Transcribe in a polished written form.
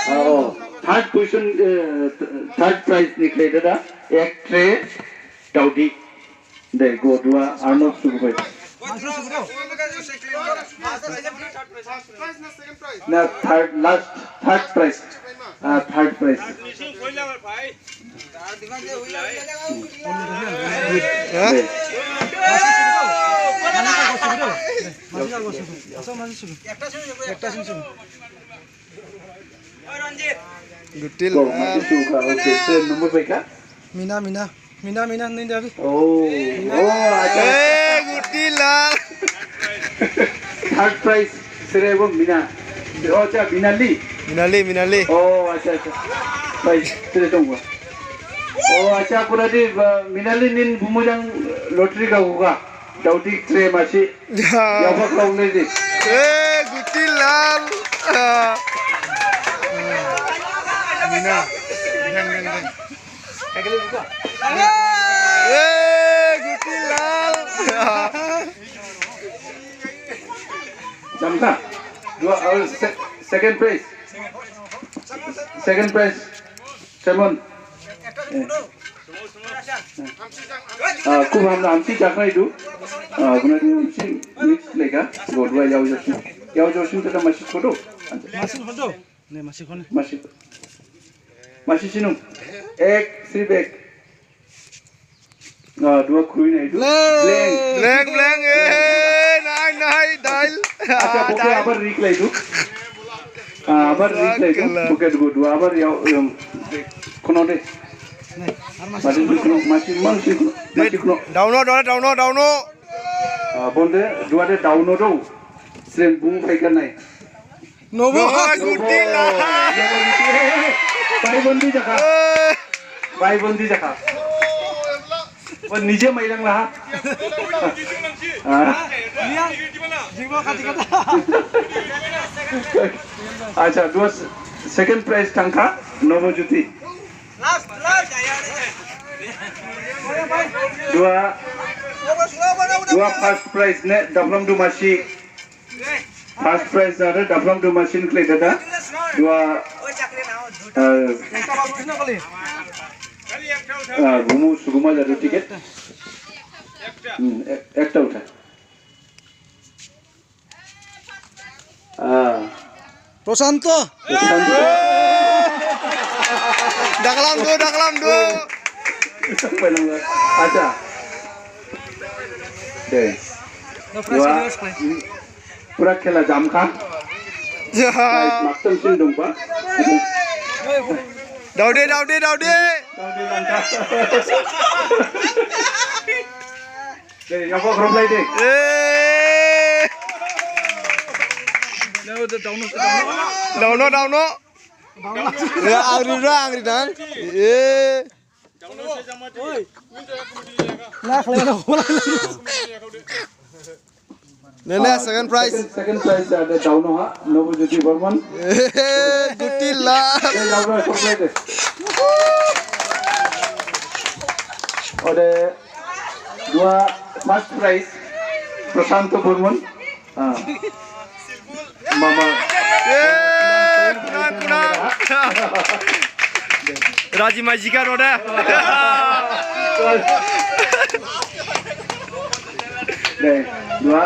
Oh, third position, third prize निकले दादा एक ट्रे दाउदी दे गो दुआ आर्नब सुगुबाय ना third last third prize third prize Gutil. Nomor berapa? Mina nih dari. Oh, aja. Gutil lah. Third prize, Serebo Mina. Oh, aja Minali. Minali. Oh, aja. Prize, Serebo. Oh, aja aku tadi Minali nin bumujang lottery ka hoga. Daudi tray masih. Ya apa kau nih? Gutil lah. Mina. Gutil lah. Jamka. Dua second prize. Second prize. Simon. Aku hamna amsi jakna itu. Guna amsi mix lega. Godwa yau josin kita masih kodo. Nih masih kon. Masih sinu. Ek सिर्फ एक dua kruin itu. Blank. Nine. Dial. Acha buke abar recla itu. Abar recla itu. Buke dua abar yau kono deh. Masih kono. Down. Bonde dua deh down do. Sering bungu faker naik. Nobo gutil lah. Bye bondi jaka. Oh nije mailang lah. Acha dua second prize tangka Novo Juti. Dua first prize ne Dablam du masih. First prize ada Dablam du machine kali dada. Dua ঘুমা যাবে ticket একটা উঠা প্রশান্ত Daklam do. আচ্ছা পুরা খেলা জামখা মাকতাম Singh দংপা Daude. Yang kau kerumlai deh. Down. Angri dan. Nene second prize. Second prize ada Dauno ha, Novo Juti Burman. Gutil lah. Yang kau kerumlai deh. Ada dua first prize Prasanto Burman. Mama. Kunan. Raji majikan udah. Deh, dua